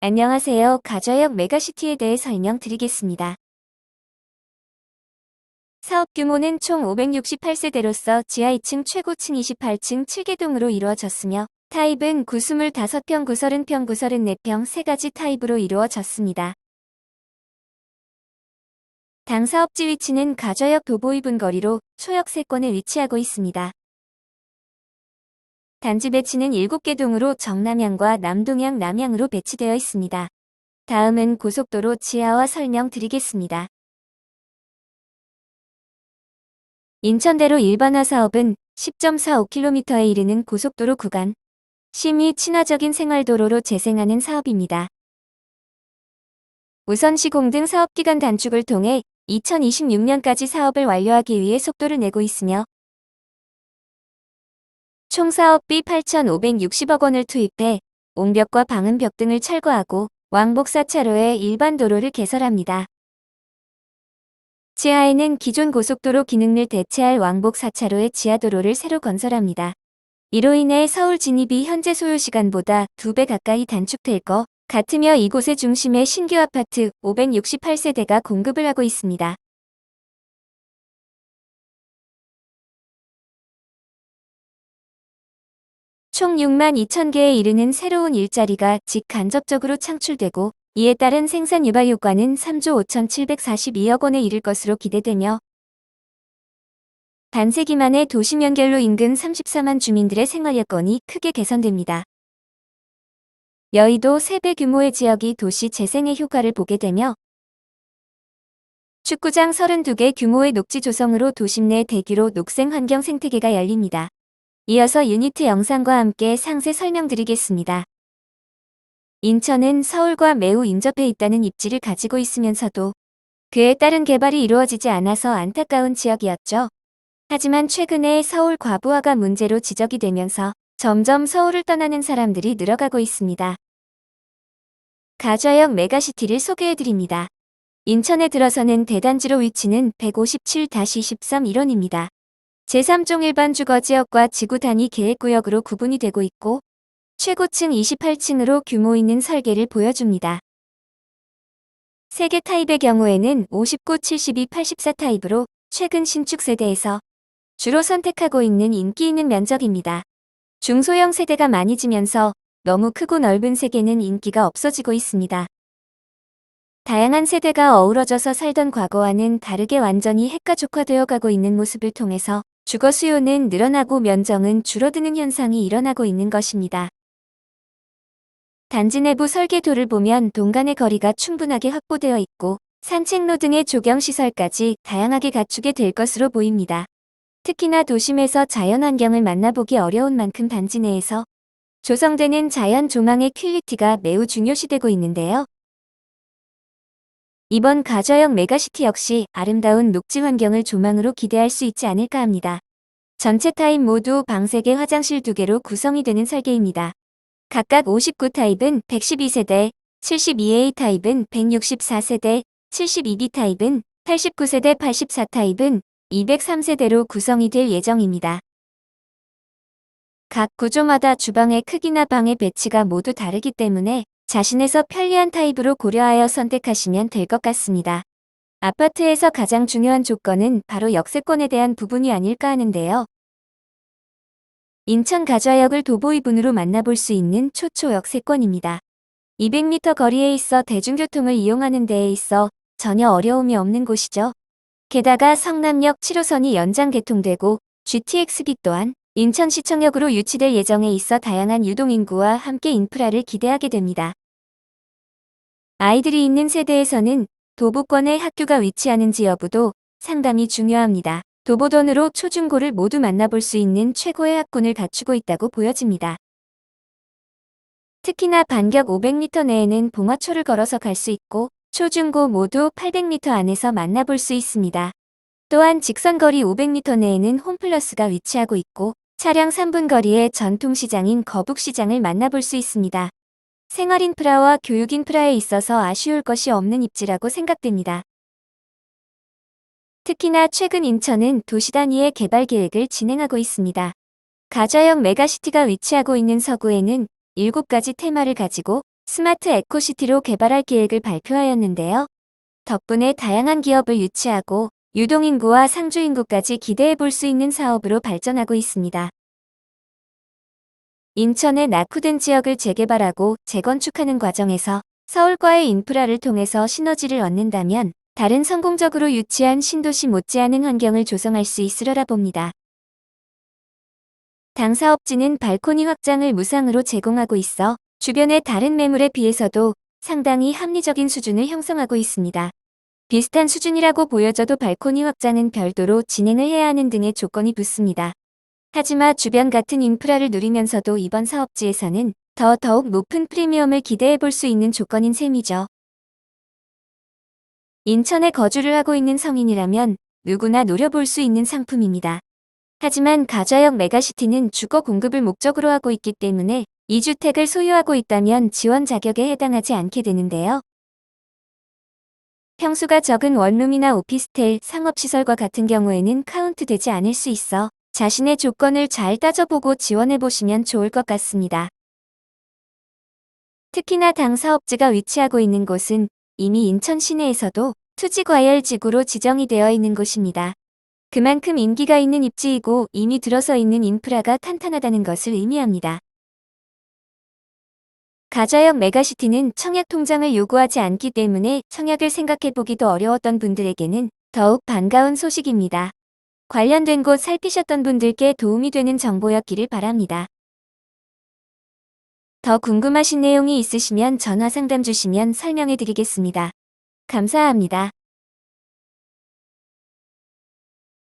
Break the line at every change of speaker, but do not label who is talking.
안녕하세요. 가저역 메가시티에 대해 설명드리겠습니다. 사업 규모는 총 568세대로서 지하 2층 최고층 28층 7개동으로 이루어졌으며 타입은 95평, 930평, 94평 3가지 타입으로 이루어졌습니다. 당 사업지 위치는 가저역 도보이분 거리로 초역세권에 위치하고 있습니다. 단지 배치는 7개 동으로 정남향과 남동향, 남향으로 배치되어 있습니다. 다음은 고속도로 지하화 설명드리겠습니다. 인천대로 일반화 사업은 10.45km에 이르는 고속도로 구간, 시민 친화적인 생활도로로 재생하는 사업입니다. 우선 시공등 사업기간 단축을 통해 2026년까지 사업을 완료하기 위해 속도를 내고 있으며 총 사업비 8,560억 원을 투입해 옹벽과 방음벽 등을 철거하고 왕복 4차로의 일반 도로를 개설합니다. 지하에는 기존 고속도로 기능을 대체할 왕복 4차로의 지하도로를 새로 건설합니다. 이로 인해 서울 진입이 현재 소요시간보다 2배 가까이 단축될 것 같으며 이곳의 중심에 신규 아파트 568세대가 공급을 하고 있습니다. 총 6만 2천 개에 이르는 새로운 일자리가 직간접적으로 창출되고 이에 따른 생산 유발 효과는 3조 5,742억 원에 이를 것으로 기대되며 반세기 만에 도심 연결로 인근 34만 주민들의 생활 여건이 크게 개선됩니다. 여의도 3배 규모의 지역이 도시 재생의 효과를 보게 되며 축구장 32개 규모의 녹지 조성으로 도심 내 대규모 녹색 환경 생태계가 열립니다. 이어서 유니트 영상과 함께 상세 설명드리겠습니다. 인천은 서울과 매우 인접해 있다는 입지를 가지고 있으면서도 그에 따른 개발이 이루어지지 않아서 안타까운 지역이었죠. 하지만 최근에 서울 과부하가 문제로 지적이 되면서 점점 서울을 떠나는 사람들이 늘어가고 있습니다. 가저역 메가시티를 소개해드립니다. 인천에 들어서는 대단지로 위치는 157-23 1원입니다. 제3종 일반 주거지역과 지구 단위 계획구역으로 구분이 되고 있고 최고층 28층으로 규모 있는 설계를 보여줍니다. 세개 타입의 경우에는 59, 72, 84 타입으로 최근 신축 세대에서 주로 선택하고 있는 인기 있는 면적입니다. 중소형 세대가 많이 지면서 너무 크고 넓은 세개는 인기가 없어지고 있습니다. 다양한 세대가 어우러져서 살던 과거와는 다르게 완전히 핵가족화되어 가고 있는 모습을 통해서 주거 수요는 늘어나고 면적은 줄어드는 현상이 일어나고 있는 것입니다. 단지 내부 설계도를 보면 동간의 거리가 충분하게 확보되어 있고 산책로 등의 조경시설까지 다양하게 갖추게 될 것으로 보입니다. 특히나 도심에서 자연환경을 만나보기 어려운 만큼 단지 내에서 조성되는 자연 조망의 퀄리티가 매우 중요시되고 있는데요. 이번 가저역 메가시티 역시 아름다운 녹지 환경을 조망으로 기대할 수 있지 않을까 합니다. 전체 타입 모두 방 3개, 화장실 2개로 구성이 되는 설계입니다. 각각 59 타입은 112세대, 72A 타입은 164세대, 72B 타입은 89세대, 84 타입은 203세대로 구성이 될 예정입니다. 각 구조마다 주방의 크기나 방의 배치가 모두 다르기 때문에 자신에서 편리한 타입으로 고려하여 선택하시면 될 것 같습니다. 아파트에서 가장 중요한 조건은 바로 역세권에 대한 부분이 아닐까 하는데요. 인천 가저역을 도보이분으로 만나볼 수 있는 초초 역세권입니다. 200m 거리에 있어 대중교통을 이용하는 데에 있어 전혀 어려움이 없는 곳이죠. 게다가 성남역 7호선이 연장 개통되고 GTX-기 또한 인천시청역으로 유치될 예정에 있어 다양한 유동인구와 함께 인프라를 기대하게 됩니다. 아이들이 있는 세대에서는 도보권에 학교가 위치하는지 여부도 상당히 중요합니다. 도보돈으로 초중고를 모두 만나볼 수 있는 최고의 학군을 갖추고 있다고 보여집니다. 특히나 반경 500m 내에는 봉화초를 걸어서 갈 수 있고 초중고 모두 800m 안에서 만나볼 수 있습니다. 또한 직선거리 500m 내에는 홈플러스가 위치하고 있고 차량 3분 거리에 전통시장인 거북시장을 만나볼 수 있습니다. 생활인프라와 교육인프라에 있어서 아쉬울 것이 없는 입지라고 생각됩니다. 특히나 최근 인천은 도시 단위의 개발 계획을 진행하고 있습니다. 가저역 메가시티가 위치하고 있는 서구에는 7가지 테마를 가지고 스마트 에코시티로 개발할 계획을 발표하였는데요. 덕분에 다양한 기업을 유치하고 유동인구와 상주인구까지 기대해 볼 수 있는 사업으로 발전하고 있습니다. 인천의 낙후된 지역을 재개발하고 재건축하는 과정에서 서울과의 인프라를 통해서 시너지를 얻는다면 다른 성공적으로 유치한 신도시 못지않은 환경을 조성할 수 있으려라 봅니다. 당 사업지는 발코니 확장을 무상으로 제공하고 있어 주변의 다른 매물에 비해서도 상당히 합리적인 수준을 형성하고 있습니다. 비슷한 수준이라고 보여져도 발코니 확장은 별도로 진행을 해야 하는 등의 조건이 붙습니다. 하지만 주변 같은 인프라를 누리면서도 이번 사업지에서는 더욱 높은 프리미엄을 기대해 볼 수 있는 조건인 셈이죠. 인천에 거주를 하고 있는 성인이라면 누구나 노려볼 수 있는 상품입니다. 하지만 가좌역 메가시티는 주거 공급을 목적으로 하고 있기 때문에 2주택을 소유하고 있다면 지원 자격에 해당하지 않게 되는데요. 평수가 적은 원룸이나 오피스텔, 상업시설과 같은 경우에는 카운트되지 않을 수 있어 자신의 조건을 잘 따져보고 지원해보시면 좋을 것 같습니다. 특히나 당 사업지가 위치하고 있는 곳은 이미 인천 시내에서도 투지과열지구로 지정이 되어 있는 곳입니다. 그만큼 인기가 있는 입지이고 이미 들어서 있는 인프라가 탄탄하다는 것을 의미합니다. 가좌역 메가시티는 청약 통장을 요구하지 않기 때문에 청약을 생각해보기도 어려웠던 분들에게는 더욱 반가운 소식입니다. 관련된 곳 살피셨던 분들께 도움이 되는 정보였기를 바랍니다. 더 궁금하신 내용이 있으시면 전화 상담 주시면 설명해 드리겠습니다. 감사합니다.